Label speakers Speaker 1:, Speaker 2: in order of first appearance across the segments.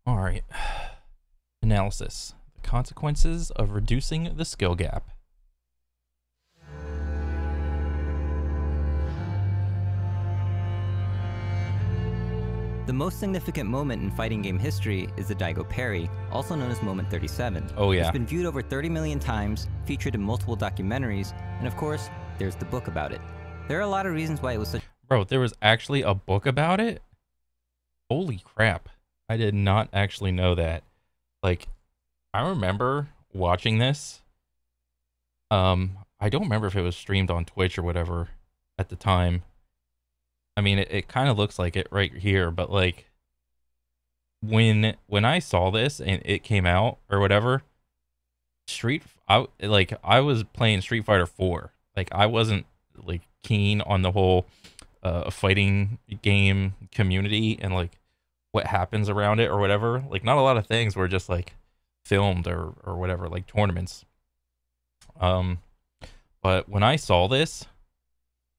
Speaker 1: All right. Analysis. The consequences of reducing the skill gap.
Speaker 2: The most significant moment in fighting game history is the Daigo parry, also known as Moment 37.
Speaker 1: Oh, yeah.
Speaker 2: It's been viewed over 30 million times, featured in multiple documentaries, and of course, there's the book about it. There are a lot of reasons why it was such...
Speaker 1: Bro, there was actually a book about it? Holy crap. I did not actually know that. Like, I remember watching this. I don't remember if it was streamed on Twitch or whatever at the time. I mean, it kind of looks like it right here, but like when I saw this and it came out or whatever, I was playing Street Fighter 4. Like I wasn't like keen on the whole fighting game community and like what happens around it or whatever. Like not a lot of things were just like filmed or whatever, like tournaments. But when I saw this,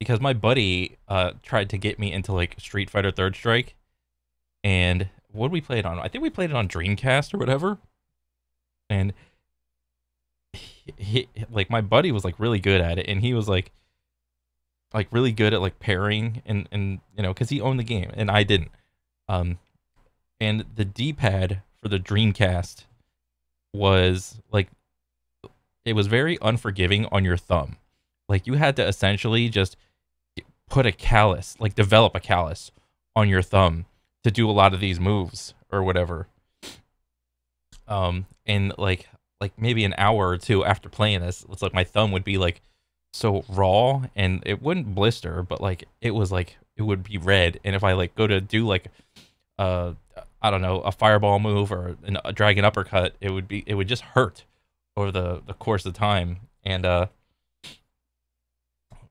Speaker 1: because my buddy tried to get me into like Street Fighter Third Strike, and what did we play it on? I think we played it on Dreamcast or whatever. And like my buddy was like really good at it, and he was like really good at like pairing and you know because he owned the game and I didn't. And the D-pad for the Dreamcast was like it was very unforgiving on your thumb. Like you had to essentially just put a callus, like develop a callus on your thumb to do a lot of these moves or whatever. And like maybe an hour or two after playing this, it's like my thumb would be like so raw and it wouldn't blister, but like it was like it would be red. And if I like go to do like I don't know, a fireball move or a dragon uppercut, it would just hurt over the course of time. And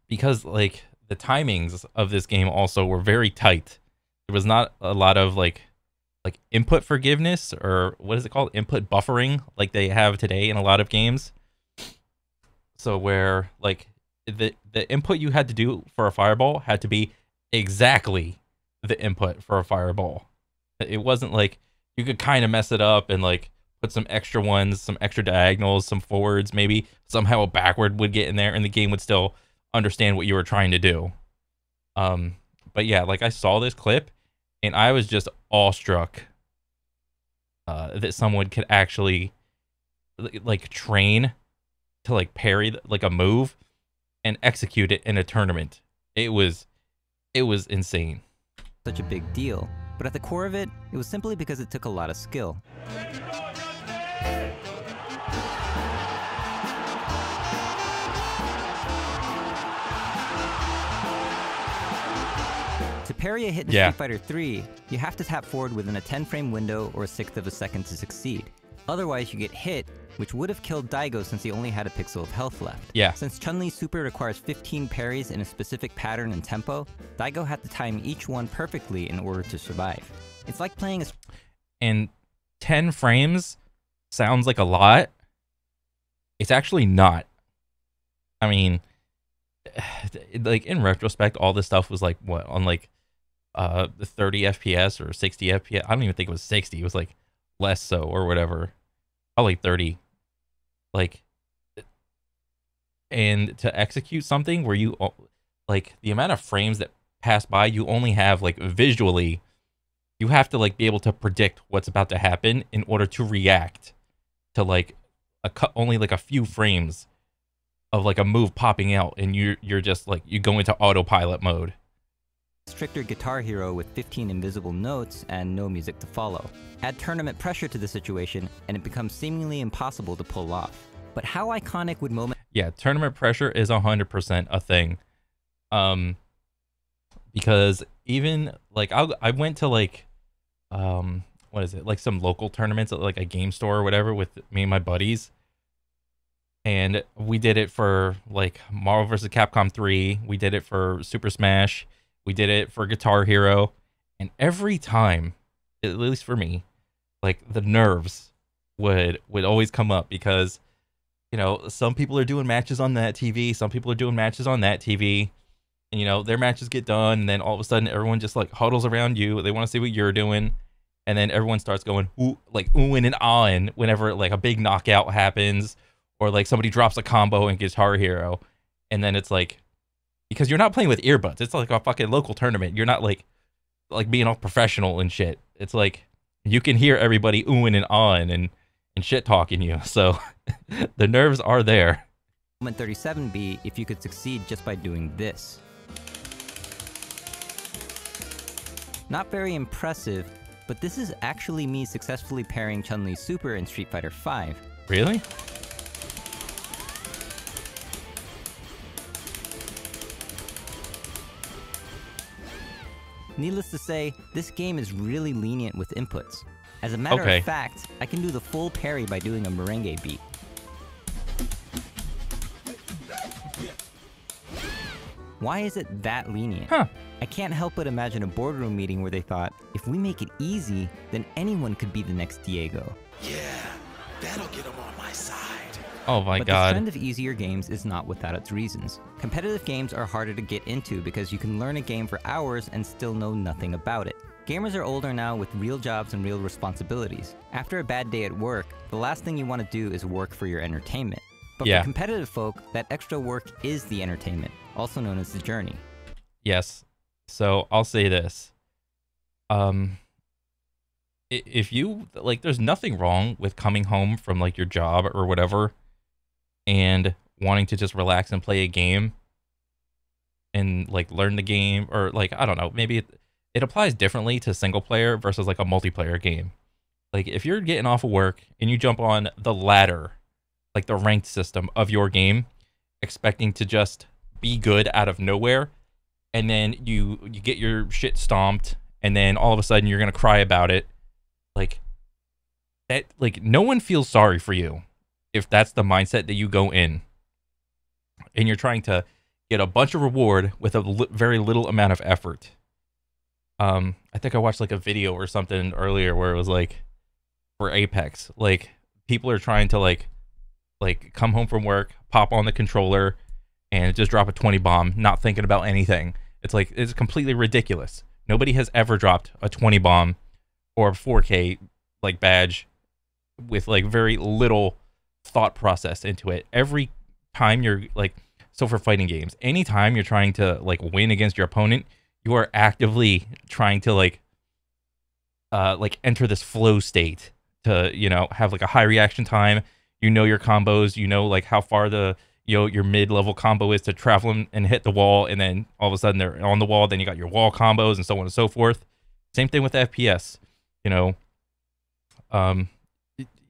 Speaker 1: because like the timings of this game also were very tight. There was not a lot of like input forgiveness or what is it called? Input buffering like they have today in a lot of games. So where like the input you had to do for a fireball had to be exactly the input for a fireball. It wasn't like you could kind of mess it up and like put some extra ones, some extra diagonals, some forwards, maybe somehow a backward would get in there and the game would still understand what you were trying to do. But yeah, like I saw this clip and I was just awestruck that someone could actually like train to like parry like a move and execute it in a tournament. It was insane.
Speaker 2: Such a big deal, but at the core of it, it was simply because it took a lot of skill. To parry a hit in Street Fighter 3, you have to tap forward within a 10-frame window or a sixth of a second to succeed. Otherwise, you get hit, which would have killed Daigo since he only had a pixel of health left.
Speaker 1: Yeah.
Speaker 2: Since Chun-Li's super requires 15 parries in a specific pattern and tempo, Daigo had to time each one perfectly in order to survive. It's like playing a...
Speaker 1: And 10 frames sounds like a lot. It's actually not. I mean, like in retrospect, all this stuff was like what on like 30 FPS or 60 FPS. I don't even think it was 60. It was like less so or whatever. Probably 30. Like, and to execute something where you like the amount of frames that pass by, you only have like visually, you have to like be able to predict what's about to happen in order to react to like only like a few frames of like a move popping out, and you're just like you go into autopilot mode.
Speaker 2: Stricter Guitar Hero with 15 invisible notes and no music to follow. Add tournament pressure to the situation, and it becomes seemingly impossible to pull off. But how iconic would moment...
Speaker 1: Yeah, tournament pressure is 100% a thing. Because even like I went to like what is it, like some local tournaments at like a game store or whatever with me and my buddies. And we did it for like Marvel vs. Capcom 3. We did it for Super Smash. We did it for Guitar Hero. And every time, at least for me, like the nerves would always come up because, you know, some people are doing matches on that TV. Some people are doing matches on that TV. And, you know, their matches get done. And then all of a sudden, everyone just like huddles around you. They want to see what you're doing. and then everyone starts going ooh, like oohing and ahhing whenever like a big knockout happens, or like somebody drops a combo in Guitar Hero, and then it's like, because you're not playing with earbuds, it's like a fucking local tournament. You're not like being all professional and shit. It's like you can hear everybody oohing and ahhing and shit talking you. So the nerves are there.
Speaker 2: Element 37B if you could succeed just by doing this. Not very impressive, but this is actually me successfully parrying Chun-Li's super in Street Fighter V.
Speaker 1: Really?
Speaker 2: Needless to say, this game is really lenient with inputs. As a matter of fact, I can do the full parry by doing a merengue beat. Why is it that lenient?
Speaker 1: Huh.
Speaker 2: I can't help but imagine a boardroom meeting where they thought, if we make it easy, then anyone could be the next Diego.
Speaker 3: Yeah, that'll get him on my side.
Speaker 1: Oh my
Speaker 2: But
Speaker 1: god.
Speaker 2: the trend of easier games is not without its reasons. Competitive games are harder to get into because you can learn a game for hours and still know nothing about it. Gamers are older now with real jobs and real responsibilities. After a bad day at work, the last thing you want to do is work for your entertainment. But for competitive folk, that extra work is the entertainment, also known as the journey.
Speaker 1: Yes. So I'll say this. If you, like, there's nothing wrong with coming home from, like, your job or whatever and wanting to just relax and play a game and, like, learn the game, or, like, I don't know, maybe it applies differently to single player versus, like, a multiplayer game. Like, if you're getting off of work and you jump on the ladder, like the ranked system of your game, expecting to just be good out of nowhere, and then you get your shit stomped, and then all of a sudden you're gonna cry about it, like that, like no one feels sorry for you if that's the mindset that you go in, and you're trying to get a bunch of reward with a very little amount of effort. I think I watched like a video or something earlier where it was like, for Apex, like people are trying to like come home from work, pop on the controller, and just drop a 20 bomb, not thinking about anything. It's like, it's completely ridiculous. Nobody has ever dropped a 20 bomb or a 4K like badge with like very little thought process into it. Every time you're like, so for fighting games, anytime you're trying to like win against your opponent, you are actively trying to like enter this flow state to, you know, have like a high reaction time. You know your combos, you know like how far the, you know, your mid-level combo is to travel and hit the wall, and then all of a sudden they're on the wall, then you got your wall combos and so on and so forth. Same thing with FPS. You know,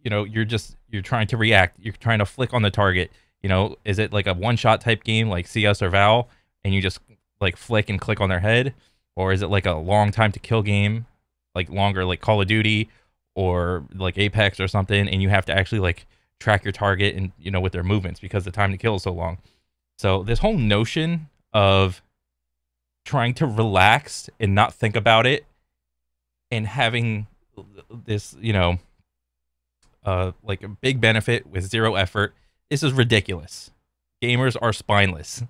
Speaker 1: you're trying to react, you're trying to flick on the target. You know, is it like a one-shot type game like CS or Val, and you just like flick and click on their head, or is it like a long time to kill game, like longer like Call of Duty or like Apex or something, and you have to actually like track your target and, you know, with their movements because the time to kill is so long. So this whole notion of trying to relax and not think about it and having this, you know, like a big benefit with zero effort, this is ridiculous. Gamers are spineless.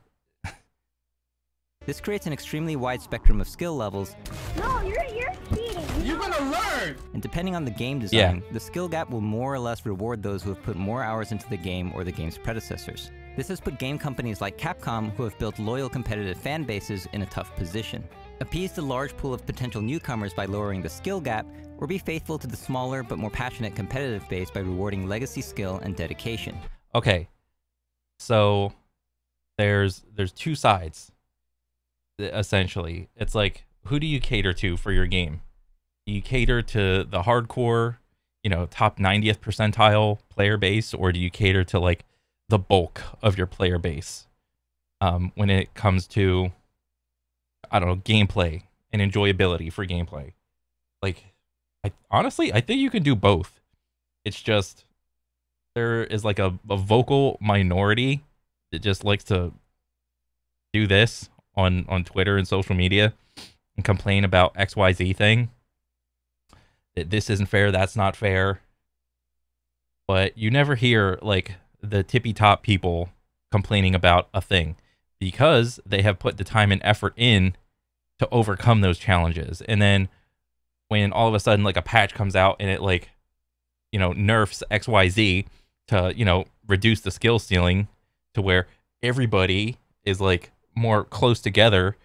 Speaker 2: This creates an extremely wide spectrum of skill levels.
Speaker 4: No, you're cheating.
Speaker 3: You're gonna learn!
Speaker 2: And depending on the game design, the skill gap will more or less reward those who have put more hours into the game or the game's predecessors. This has put game companies like Capcom, who have built loyal competitive fan bases, in a tough position. Appease the large pool of potential newcomers by lowering the skill gap, or be faithful to the smaller but more passionate competitive base by rewarding legacy skill and dedication.
Speaker 1: Okay, so there's two sides. Essentially, it's like, who do you cater to for your game? Do you cater to the hardcore, you know, top 90th percentile player base, or do you cater to like the bulk of your player base when it comes to, I don't know, gameplay and enjoyability for gameplay? Like, honestly, I think you can do both. It's just there is like a vocal minority that just likes to do this on Twitter and social media and complain about XYZ thing. That this isn't fair, that's not fair. But you never hear like the tippy top people complaining about a thing because they have put the time and effort in to overcome those challenges. And then when all of a sudden like a patch comes out and it like, you know, nerfs XYZ to, you know, reduce the skill ceiling to where everybody is like more close together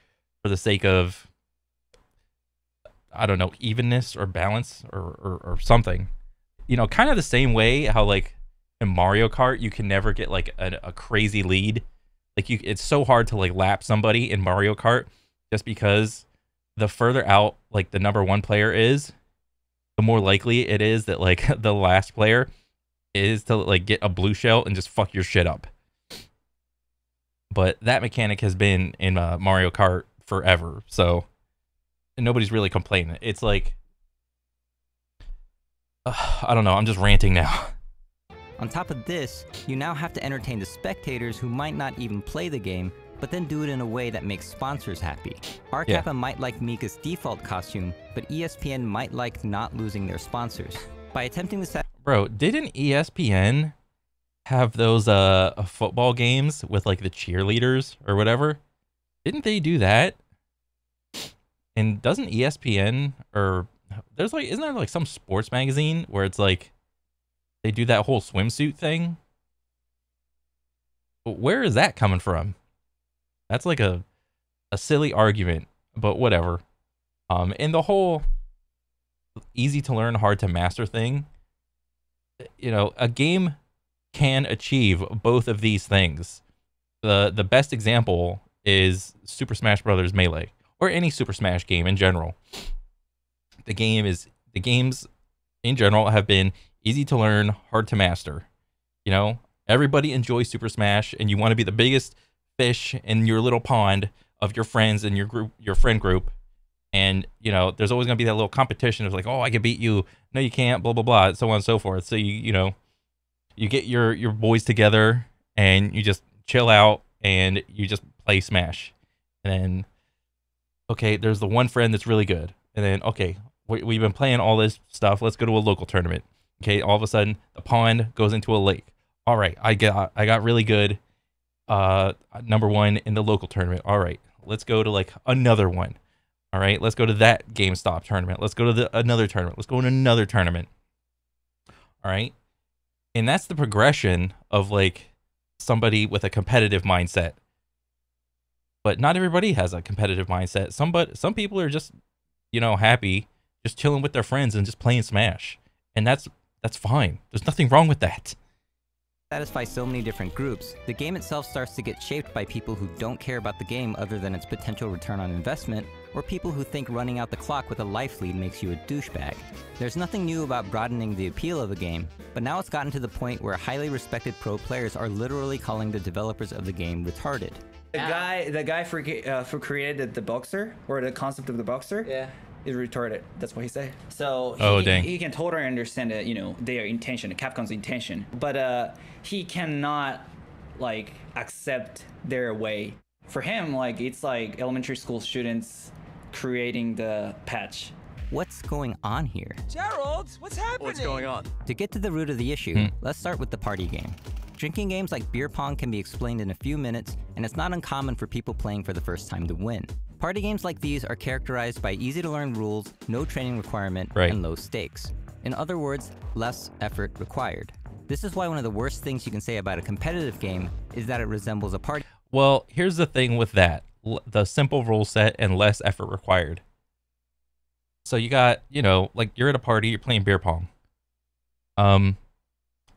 Speaker 1: for the sake of, I don't know, evenness or balance or something. You know, kind of the same way how like in Mario Kart you can never get like a crazy lead. Like it's so hard to like lap somebody in Mario Kart just because the further out like the number one player is, the more likely it is that like the last player is to like get a blue shell and just fuck your shit up. But that mechanic has been in Mario Kart forever, so nobody's really complaining. It's like, I don't know, I'm just ranting now.
Speaker 2: On top of this, you now have to entertain the spectators who might not even play the game, but then do it in a way that makes sponsors happy. RCappa might like Mika's default costume, but ESPN might like not losing their sponsors. By attempting to
Speaker 1: Bro, didn't ESPN have those football games with like the cheerleaders or whatever? Didn't they do that? And doesn't ESPN or there's like, isn't there like some sports magazine where it's like they do that whole swimsuit thing? Where is that coming from? That's like a silly argument, but whatever. And the whole easy to learn, hard to master thing, you know, a game can achieve both of these things. The best example is Super Smash Bros. Melee, or any Super Smash game in general. The games in general have been easy to learn, hard to master. You know, everybody enjoys Super Smash, and you want to be the biggest fish in your little pond of your friends and your friend group. And, you know, there's always going to be that little competition of like, oh, I can beat you. No, you can't, blah, blah, blah, so on and so forth. So, you know, you get your boys together and you just chill out and you just play Smash. And then, okay, there's the one friend that's really good. And then, okay, we've been playing all this stuff. Let's go to a local tournament. Okay, all of a sudden, the pond goes into a lake. All right, I got really good. Number one in the local tournament. All right, let's go to like another one. All right, let's go to that GameStop tournament. Let's go to another tournament. Let's go to another tournament. All right, and that's the progression of like somebody with a competitive mindset. But not everybody has a competitive mindset. Some people are just, you know, happy just chilling with their friends and just playing Smash, and that's fine. There's nothing wrong with that.
Speaker 2: Satisfy so many different groups, the game itself starts to get shaped by people who don't care about the game other than its potential return on investment, or people who think running out the clock with a life lead makes you a douchebag. There's nothing new about broadening the appeal of a game, but now it's gotten to the point where highly respected pro players are literally calling the developers of the game retarded.
Speaker 5: The guy who created the Boxer, or the concept of the Boxer, is retarded. That's what he said. So he can totally understand that, you know, their intention, Capcom's intention, but he cannot like accept their way. For him, like it's like elementary school students creating the patch.
Speaker 2: What's going on here?
Speaker 3: Gerald, what's happening?
Speaker 6: What's going on?
Speaker 2: To get to the root of the issue, let's start with the party game. Drinking games like beer pong can be explained in a few minutes, and it's not uncommon for people playing for the first time to win. Party games like these are characterized by easy-to-learn rules, no training requirement, and low stakes. In other words, less effort required. This is why one of the worst things you can say about a competitive game is that it resembles a party.
Speaker 1: Well, here's the thing with that. The simple rule set and less effort required. So you got, you know, like you're at a party, you're playing beer pong.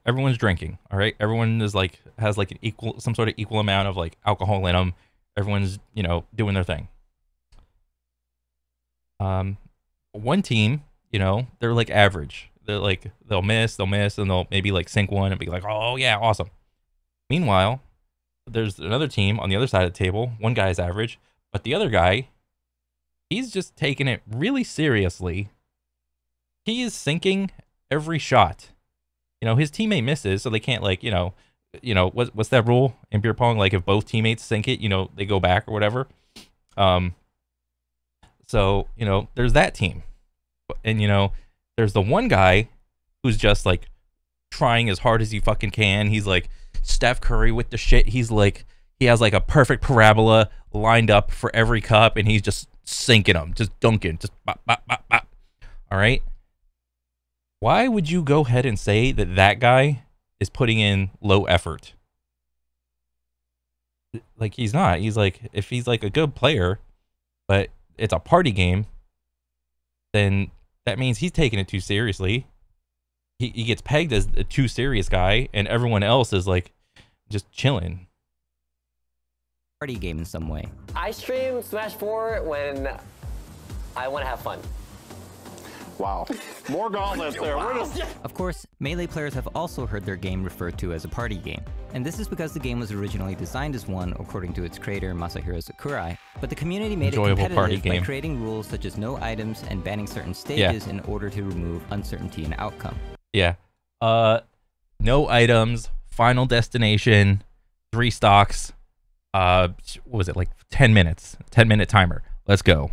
Speaker 1: Everyone's drinking, all right? Everyone is like, has like some sort of equal amount of like alcohol in them. Everyone's, you know, doing their thing. One team, you know, they're like average. They're like, they'll miss, and they'll maybe like sink one and be like, oh yeah, awesome. Meanwhile, there's another team on the other side of the table. One guy's average, but the other guy, he's just taking it really seriously. He is sinking every shot. You know, his teammate misses, so they can't like, you know, what's that rule in beer pong? Like if both teammates sink it, you know, they go back or whatever. So, you know, there's that team. And, you know, there's the one guy who's just like trying as hard as he fucking can. He's like Steph Curry with the shit. He's like, he has like a perfect parabola lined up for every cup and he's just sinking them, just dunking, just bop, bop, bop, bop. All right. Why would you go ahead and say that that guy is putting in low effort? Like, he's not. He's like, if he's like a good player, but it's a party game, then that means he's taking it too seriously. He gets pegged as a too serious guy, and everyone else is like just chilling.
Speaker 2: Party game in some way.
Speaker 6: I stream Smash 4 when I want to have fun.
Speaker 7: Wow. More gauntlets there.
Speaker 2: Of course, Melee players have also heard their game referred to as a party game. And this is because the game was originally designed as one, according to its creator Masahiro Sakurai, but the community made it competitive by creating rules such as no items and banning certain stages in order to remove uncertainty in outcome.
Speaker 1: Yeah. No items, final destination, 3 stocks, what was it, like 10 minutes, 10-minute timer. Let's go.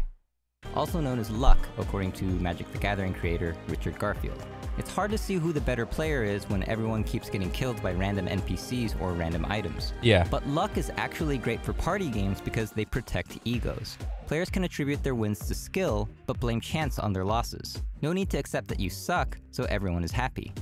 Speaker 2: Also known as luck, according to Magic the Gathering creator Richard Garfield. It's hard to see who the better player is when everyone keeps getting killed by random NPCs or random items.
Speaker 1: Yeah.
Speaker 2: But luck is actually great for party games because they protect egos. Players can attribute their wins to skill, but blame chance on their losses. No need to accept that you suck, so everyone is happy.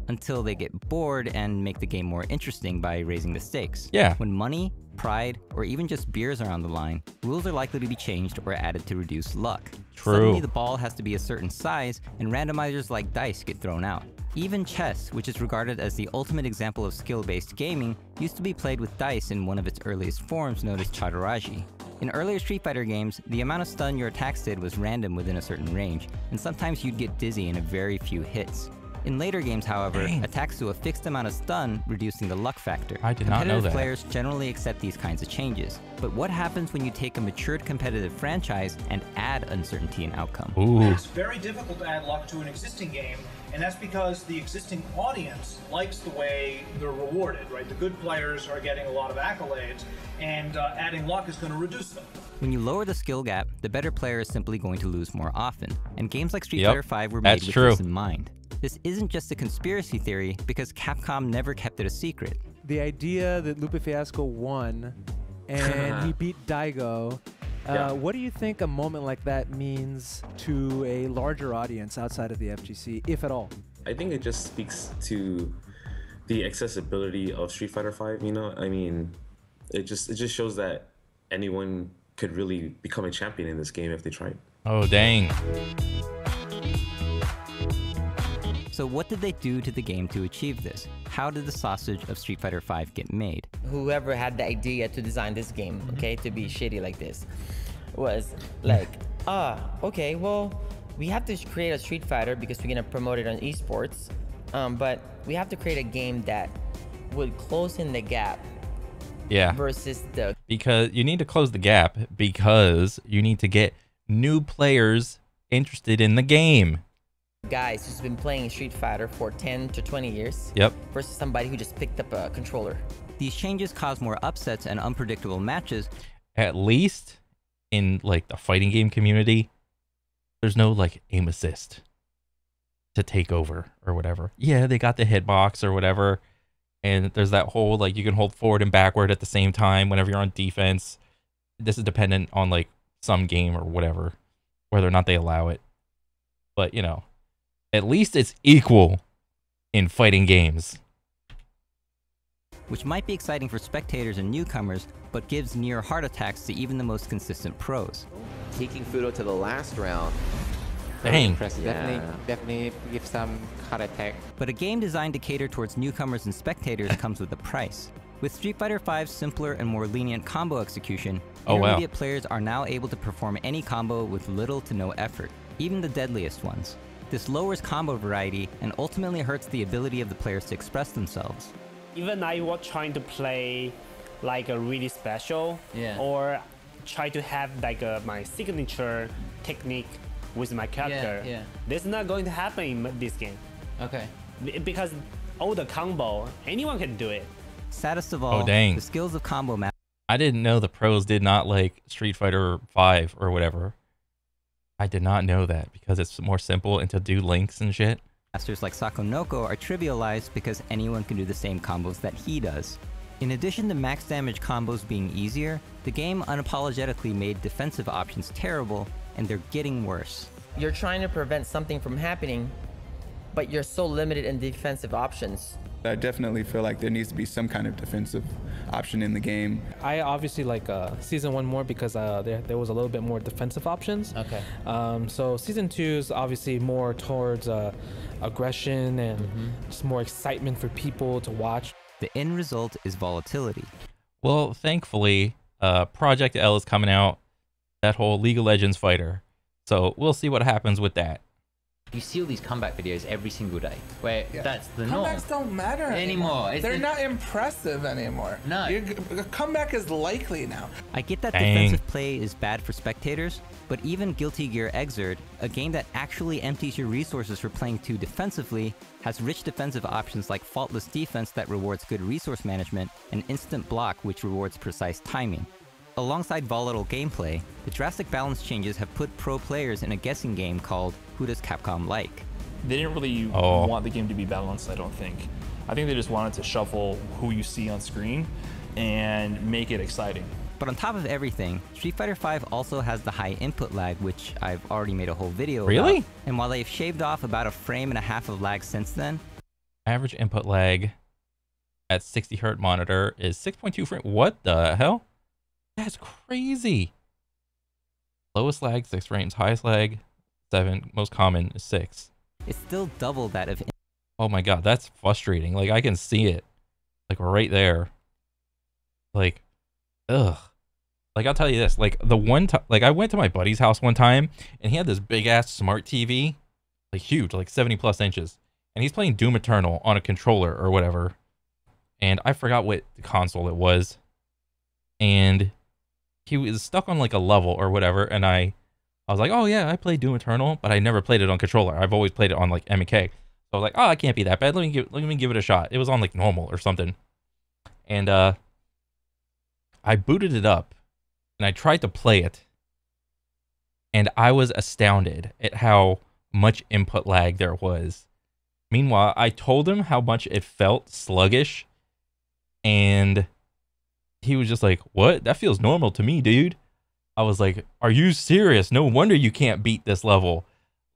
Speaker 2: Until they get bored and make the game more interesting by raising the stakes.
Speaker 1: Yeah.
Speaker 2: When money, pride, or even just beers are on the line, rules are likely to be changed or added to reduce luck.
Speaker 1: True.
Speaker 2: Suddenly the ball has to be a certain size, and randomizers like dice get thrown out. Even chess, which is regarded as the ultimate example of skill-based gaming, used to be played with dice in one of its earliest forms known as Chadaraji. In earlier Street Fighter games, the amount of stun your attacks did was random within a certain range, and sometimes you'd get dizzy in a very few hits. In later games, however, attacks do a fixed amount of stun, reducing the luck factor.
Speaker 1: I did not know that.
Speaker 2: Competitive players generally accept these kinds of changes. But what happens when you take a matured competitive franchise and add uncertainty in outcome?
Speaker 1: Ooh.
Speaker 8: It's very difficult to add luck to an existing game, and that's because the existing audience likes the way they're rewarded, right? The good players are getting a lot of accolades, and adding luck is going to reduce them.
Speaker 2: When you lower the skill gap, the better player is simply going to lose more often, and games like Street Fighter V were made with this in mind. This isn't just a conspiracy theory, because Capcom never kept it a secret.
Speaker 9: The idea that Lupe Fiasco won, and he beat Daigo, what do you think a moment like that means to a larger audience outside of the FGC, if at all?
Speaker 10: I think it just speaks to the accessibility of Street Fighter V, you know? I mean, it just shows that anyone could really become a champion in this game if they tried.
Speaker 1: Oh, dang.
Speaker 2: So what did they do to the game to achieve this? How did the sausage of Street Fighter V get made?
Speaker 11: Whoever had the idea to design this game, okay, to be shitty like this, was like, okay, well, we have to create a Street Fighter because we're gonna promote it on esports, but we have to create a game that would close in the gap.
Speaker 1: Yeah.
Speaker 11: Versus the...
Speaker 1: Because you need to close the gap because you need to get new players interested in the game.
Speaker 11: Guys who's been playing Street Fighter for 10 to 20 years versus somebody who just picked up a controller.
Speaker 2: These changes cause more upsets and unpredictable matches.
Speaker 1: At least in like the fighting game community, there's no like aim assist to take over or whatever. Yeah, they got the hitbox or whatever, and there's that whole like you can hold forward and backward at the same time whenever you're on defense. This is dependent on like some game or whatever, whether or not they allow it. But you know, at least it's equal in fighting games.
Speaker 2: Which might be exciting for spectators and newcomers, but gives near heart attacks to even the most consistent pros.
Speaker 6: Taking Fudo to the last round.
Speaker 1: Dang.
Speaker 12: Definitely give some heart attack.
Speaker 2: But a game designed to cater towards newcomers and spectators comes with a price. With Street Fighter V's simpler and more lenient combo execution, intermediate players are now able to perform any combo with little to no effort, even the deadliest ones. This lowers combo variety and ultimately hurts the ability of the players to express themselves.
Speaker 13: Even I was trying to play like a really special or try to have like my signature technique with my character. This is not going to happen in this game.
Speaker 11: Okay.
Speaker 13: Because all the combo, anyone can do it.
Speaker 2: Saddest of all,
Speaker 1: the
Speaker 2: skills of combo masters.
Speaker 1: I didn't know the pros did not like Street Fighter V or whatever. I did not know that because it's more simple and to do links and shit.
Speaker 2: Masters like Sakonoko are trivialized because anyone can do the same combos that he does. In addition to max damage combos being easier, the game unapologetically made defensive options terrible, and they're getting worse.
Speaker 11: you're trying to prevent something from happening, but you're so limited in defensive options.
Speaker 14: I definitely feel like there needs to be some kind of defensive option in the game.
Speaker 15: I obviously like Season 1 more because there was a little bit more defensive options.
Speaker 11: Okay.
Speaker 15: So Season 2 is obviously more towards aggression and just more excitement for people to watch.
Speaker 2: The end result is volatility.
Speaker 1: Well, thankfully, Project L is coming out, that whole League of Legends fighter. So we'll see what happens with that.
Speaker 16: You see all these comeback videos every single day, where that's the norm.
Speaker 17: Comebacks don't matter anymore. They're not impressive anymore. No. A comeback is likely now.
Speaker 2: I get that defensive play is bad for spectators, but even Guilty Gear Xrd, a game that actually empties your resources for playing too defensively, has rich defensive options like Faultless Defense that rewards good resource management, and Instant Block which rewards precise timing. Alongside volatile gameplay, the drastic balance changes have put pro players in a guessing game called Who Does Capcom Like?
Speaker 18: They didn't really want the game to be balanced, I don't think. I think they just wanted to shuffle who you see on screen and make it exciting.
Speaker 2: But on top of everything, Street Fighter V also has the high input lag, which I've already made a whole video about. And while they've shaved off about 1.5 frames of lag since then,
Speaker 1: average input lag at 60 Hz monitor is 6.2 frames. What the hell? That's crazy. Lowest lag 6 frames, highest lag 7, most common is 6.
Speaker 2: It's still double that of.
Speaker 1: Oh my god, that's frustrating. Like I can see it, like right there. Like, ugh. Like I'll tell you this. Like the one time, like I went to my buddy's house one time, and he had this big ass smart TV, like huge, like 70+ inches, and he's playing Doom Eternal on a controller or whatever. And I forgot what console it was, and he was stuck on like a level or whatever, and I was like, oh yeah, I played Doom Eternal, but I never played it on controller. I've always played it on like MEK. So I was like, oh, it can't be that bad. Let me give it a shot. It was on like normal or something. And I booted it up and I tried to play it. And I was astounded at how much input lag there was. Meanwhile, I told him how much it felt sluggish, and he was just like, what? That feels normal to me, dude. I was like, are you serious? No wonder you can't beat this level.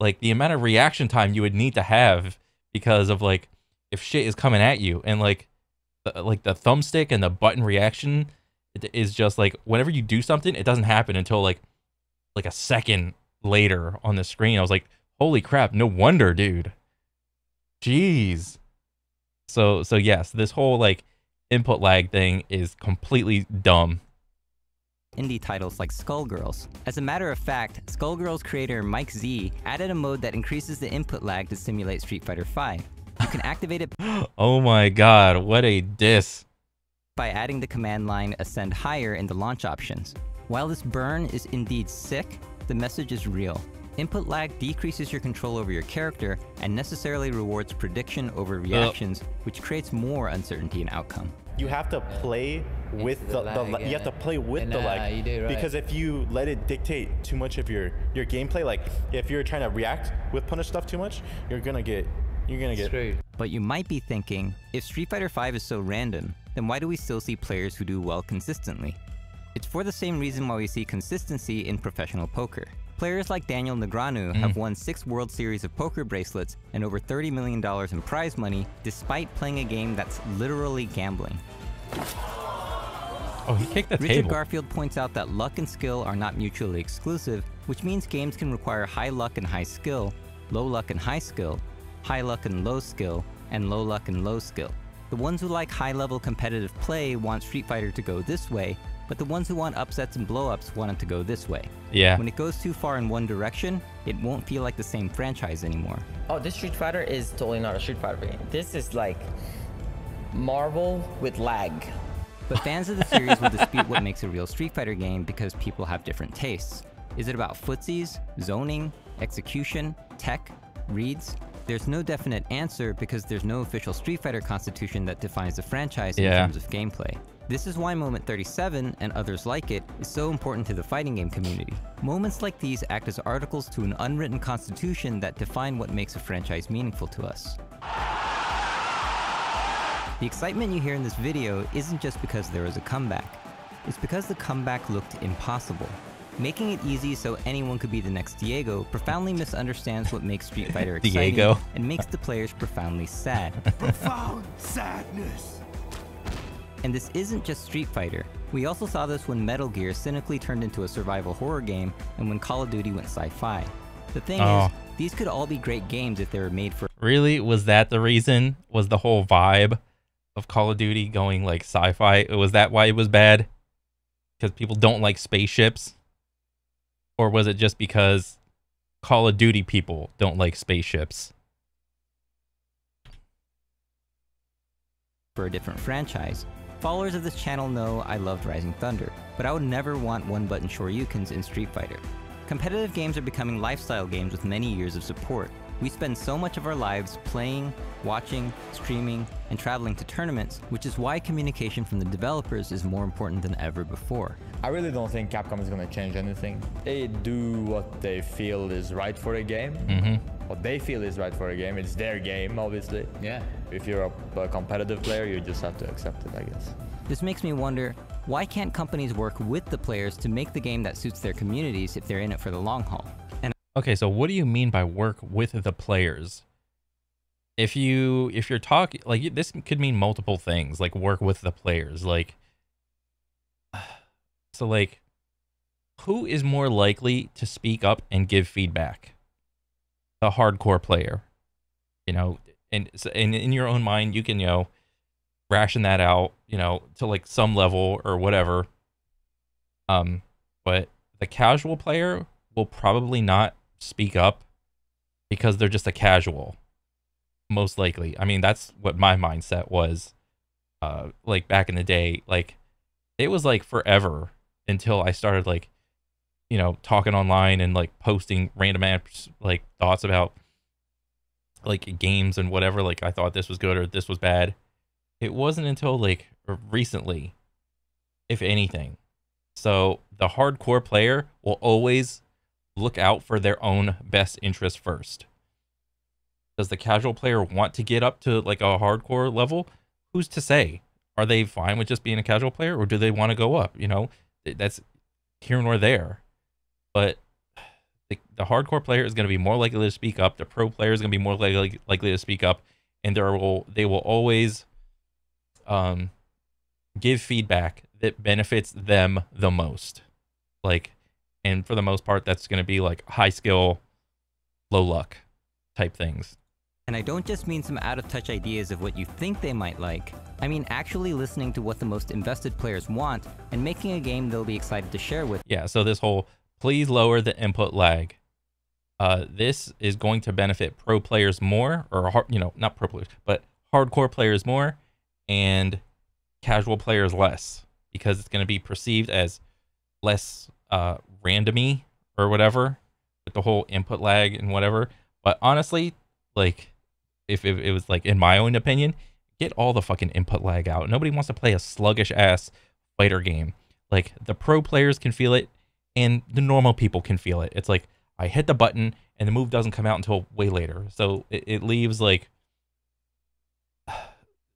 Speaker 1: Like, the amount of reaction time you would need to have because of, like, if shit is coming at you. And, like the thumbstick and the button reaction is just, like, whenever you do something, it doesn't happen until, like a second later on the screen. I was like, holy crap, no wonder, dude. Jeez. So yes, this whole, like, input lag thing is completely dumb.
Speaker 2: Indie titles like Skullgirls. As a matter of fact, Skullgirls creator Mike Z added a mode that increases the input lag to simulate Street Fighter V. You can activate it
Speaker 1: oh my god, what a diss.
Speaker 2: By adding the command line Ascend Higher in the launch options. While this burn is indeed sick, the message is real. Input lag decreases your control over your character and necessarily rewards prediction over reactions, which creates more uncertainty in outcome.
Speaker 19: You have to play with the lag. You have to play with the lag. You do, right. Because if you let it dictate too much of your gameplay, like if you're trying to react with punish stuff too much, you're gonna get screwed.
Speaker 2: But you might be thinking, if Street Fighter V is so random, then why do we still see players who do well consistently? It's for the same reason why we see consistency in professional poker. Players like Daniel Negreanu have won 6 World Series of Poker bracelets and over $30 million in prize money despite playing a game that's literally gambling.
Speaker 1: Oh, he kicked the table.
Speaker 2: Richard Garfield points out that luck and skill are not mutually exclusive, which means games can require high luck and high skill, low luck and high skill, high luck and low skill, and low luck and low skill. The ones who like high-level competitive play want Street Fighter to go this way, but the ones who want upsets and blow-ups want it to go this way.
Speaker 1: Yeah.
Speaker 2: When it goes too far in one direction, it won't feel like the same franchise anymore.
Speaker 11: Oh, this Street Fighter is totally not a Street Fighter game. This is like Marvel with lag.
Speaker 2: But fans of the series will dispute what makes a real Street Fighter game because people have different tastes. Is it about footsies, zoning, execution, tech, reads? There's no definite answer because there's no official Street Fighter constitution that defines the franchise in terms of gameplay. This is why Moment 37, and others like it, is so important to the fighting game community. Moments like these act as articles to an unwritten constitution that define what makes a franchise meaningful to us. The excitement you hear in this video isn't just because there was a comeback. It's because the comeback looked impossible. Making it easy so anyone could be the next Diego profoundly misunderstands what makes Street Fighter exciting
Speaker 1: Diego.
Speaker 2: and makes the players profoundly sad.
Speaker 3: Profound sadness.
Speaker 2: And this isn't just Street Fighter. We also saw this when Metal Gear cynically turned into a survival horror game and when Call of Duty went sci-fi. The thing is, these could all be great games if they were made for...
Speaker 1: Really? Was that the reason? Was the whole vibe of Call of Duty going like sci-fi? Was that why it was bad? Because people don't like spaceships? Or was it just because Call of Duty people don't like spaceships?
Speaker 2: For a different franchise. Followers of this channel know I loved Rising Thunder, but I would never want one-button Shoryukens in Street Fighter. Competitive games are becoming lifestyle games with many years of support. We spend so much of our lives playing, watching, streaming, and traveling to tournaments, which is why communication from the developers is more important than ever before.
Speaker 20: I really don't think Capcom is going to change anything. They do what they feel is right for the game. What they feel is right for a game. It's their game, obviously.
Speaker 16: Yeah.
Speaker 20: If you're a competitive player, you just have to accept it, I guess.
Speaker 2: This makes me wonder, why can't companies work with the players to make the game that suits their communities if they're in it for the long haul? And
Speaker 1: okay, so what do you mean by work with the players? If you're talking, like, this could mean multiple things, like work with the players. Like, so like, who is more likely to speak up and give feedback? The hardcore player, you know, and in your own mind, you can, you know, ration that out, you know, to like some level or whatever. But the casual player will probably not speak up because they're just a casual, most likely. I mean, that's what my mindset was, like back in the day. Like, it was like forever until I started, like, you know, talking online and like posting random apps, like thoughts about like games and whatever. Like, I thought this was good or this was bad. It wasn't until like recently, if anything. So the hardcore player will always look out for their own best interest first. Does the casual player want to get up to like a hardcore level? Who's to say? Are they fine with just being a casual player, or do they want to go up? You know, that's here nor there. But the hardcore player is going to be more likely to speak up. The pro player is going to be more likely to speak up, and they will always give feedback that benefits them the most. Like, and for the most part, that's going to be like high skill, low luck type things.
Speaker 2: And I don't just mean some out-of-touch ideas of what you think they might like. I mean actually listening to what the most invested players want and making a game they'll be excited to share with.
Speaker 1: Yeah, so this whole please lower the input lag. This is going to benefit pro players more, or, you know, not pro players, but hardcore players more, and casual players less, because it's going to be perceived as less randomy or whatever with the whole input lag and whatever. But honestly, like, if it was like, in my own opinion, get all the fucking input lag out. Nobody wants to play a sluggish ass fighter game. Like, the pro players can feel it and the normal people can feel it. It's like, I hit the button and the move doesn't come out until way later. So it leaves like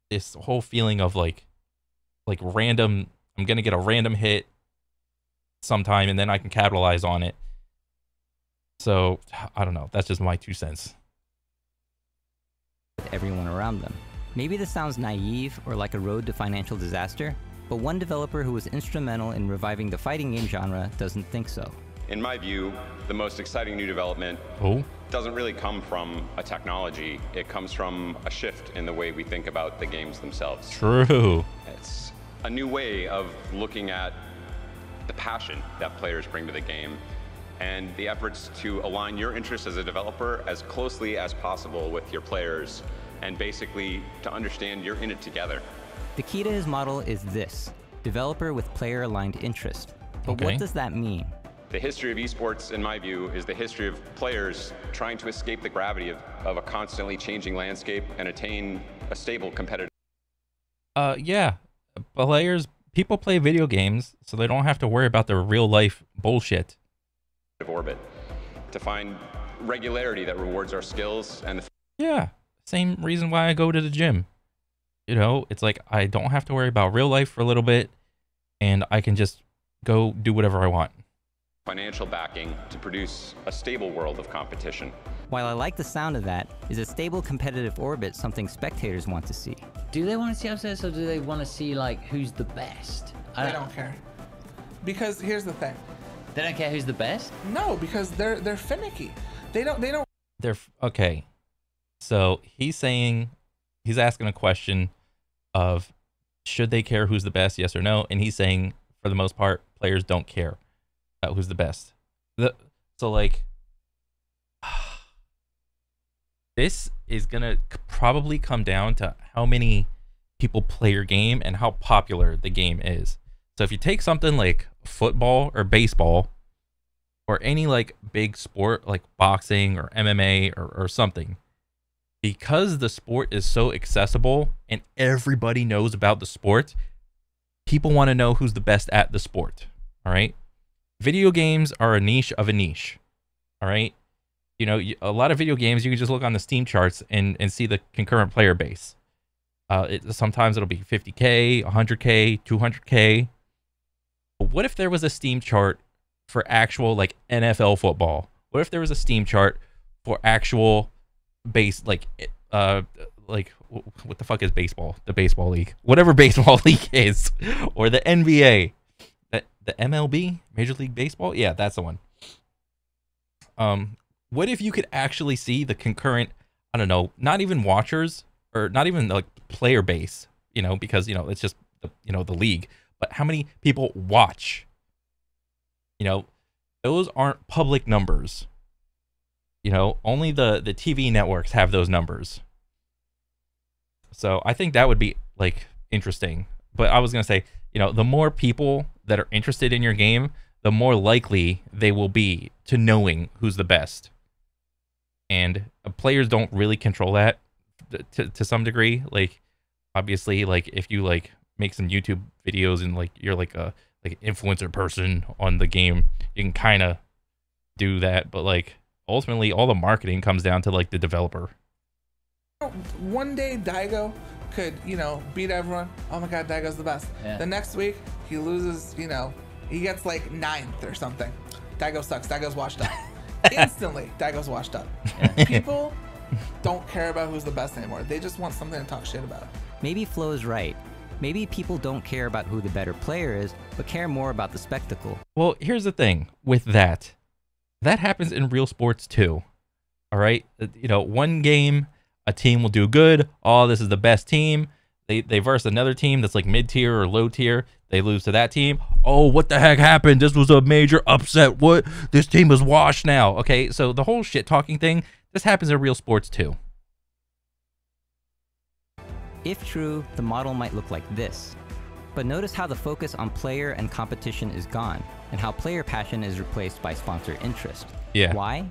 Speaker 1: this whole feeling of like random, I'm going to get a random hit sometime and then I can capitalize on it. So I don't know. That's just my 2 cents.
Speaker 2: Everyone around them. Maybe this sounds naive or like a road to financial disaster, but one developer who was instrumental in reviving the fighting game genre doesn't think so.
Speaker 21: In my view, the most exciting new development doesn't really come from a technology. It comes from a shift in the way we think about the games themselves.
Speaker 1: True.
Speaker 21: It's a new way of looking at the passion that players bring to the game and the efforts to align your interests as a developer as closely as possible with your players, and basically to understand you're in it together.
Speaker 2: The key to his model is this: developer with player-aligned interest. But what does that mean?
Speaker 21: The history of esports, in my view, is the history of players trying to escape the gravity of a constantly changing landscape and attain a stable competitive.
Speaker 1: Yeah, people play video games so they don't have to worry about their real life bullshit.
Speaker 21: Orbit to find regularity that rewards our skills and
Speaker 1: yeah, same reason why I go to the gym. You know, it's like I don't have to worry about real life for a little bit and I can just go do whatever I want.
Speaker 21: financial backing to produce a stable world of competition.
Speaker 2: While I like the sound of that, is a stable competitive orbit something spectators want to see?
Speaker 16: Do they want to see upsets, or do they want to see like who's the best?
Speaker 17: They don't care. Because here's the thing.
Speaker 16: They don't care who's the best?
Speaker 17: No, because they're finicky. They don't
Speaker 1: They're okay. So he's asking a question of should they care who's the best, yes or no? And he's saying for the most part, players don't care about who's the best. So like this is gonna probably come down to how many people play your game and how popular the game is. So if you take something like football or baseball or any like big sport like boxing or MMA or something, because the sport is so accessible and everybody knows about the sport, people want to know who's the best at the sport. All right. Video games are a niche of a niche. All right. You know, a lot of video games, you can just look on the Steam charts and see the concurrent player base. Sometimes it'll be 50K, 100K, 200K. But what if there was a Steam chart for actual like NFL football? What if there was a Steam chart for actual base, like what the fuck is baseball? The baseball league, whatever baseball league is, or the NBA, the MLB, Major League Baseball. Yeah, that's the one. What if you could actually see the concurrent, I don't know, not even watchers or not even like player base, you know, because, you know, it's just, the league, but how many people watch, you know, those aren't public numbers. You know, only the TV networks have those numbers. So I think that would be like interesting. But I was going to say, you know, the more people that are interested in your game, the more likely they will be to knowing who's the best. And players don't really control that to some degree. Like, obviously, like if you like make some YouTube videos and like you're like an influencer person on the game, you can kind of do that. But like ultimately, all the marketing comes down to like the developer.
Speaker 17: One day Daigo could, you know, beat everyone. Oh my god, Daigo's the best. Yeah. The next week he loses, you know, he gets like 9th or something. Daigo sucks. Daigo's washed up. Instantly, Daigo's washed up. Yeah. People don't care about who's the best anymore. They just want something to talk shit about.
Speaker 2: Maybe Flo is right. Maybe people don't care about who the better player is, but care more about the spectacle.
Speaker 1: Well, here's the thing with that. That happens in real sports too. All right? You know, one game, a team will do good. Oh, this is the best team. They verse another team that's like mid-tier or low tier. They lose to that team. Oh, what the heck happened? This was a major upset. What? This team is washed now. Okay, so the whole shit talking thing, this happens in real sports too.
Speaker 2: If true, the model might look like this. But notice how the focus on player and competition is gone, and how player passion is replaced by sponsor interest.
Speaker 1: Yeah.
Speaker 2: Why?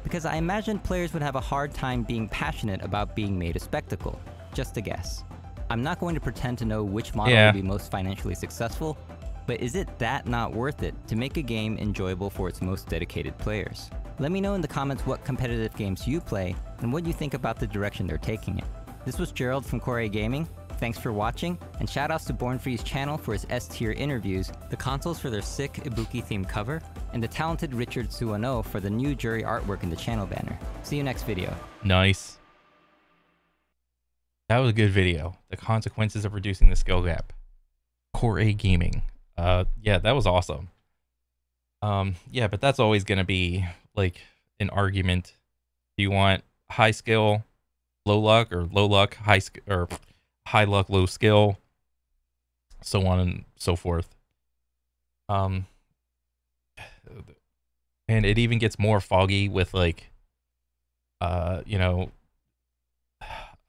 Speaker 2: Because I imagine players would have a hard time being passionate about being made a spectacle. Just a guess. I'm not going to pretend to know which model will be most financially successful, but is it that not worth it to make a game enjoyable for its most dedicated players? Let me know in the comments what competitive games you play, and what you think about the direction they're taking it. This was Gerald from Core Gaming. Thanks for watching, and shoutouts to Born Free's channel for his S-tier interviews, the consoles for their sick Ibuki-themed cover, and the talented Richard Suwano for the new jury artwork in the channel banner. See you next video.
Speaker 1: Nice. That was a good video. The consequences of reducing the skill gap. Core Gaming. Yeah, that was awesome. Yeah, but that's always going to be like an argument. Do you want high skill, low luck, or low luck, high or high luck, low skill, so on and so forth. And it even gets more foggy with like, you know,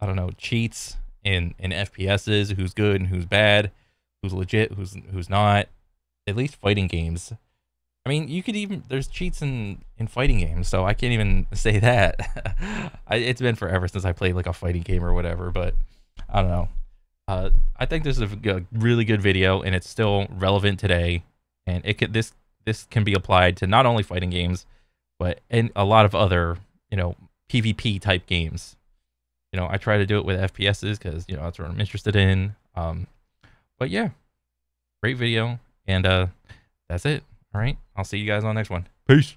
Speaker 1: I don't know, cheats in FPSs, who's good and who's bad, who's legit, who's not. At least fighting games. I mean, you could even, there's cheats in fighting games, so I can't even say that. It's been forever since I played like a fighting game or whatever, but I don't know. I think this is a really good video, and it's still relevant today, and it could this can be applied to not only fighting games, but in a lot of other, you know, PvP type games. You know, I try to do it with FPSs because, you know, that's what I'm interested in. But yeah, great video, and that's it. All right. I'll see you guys on the next one. Peace.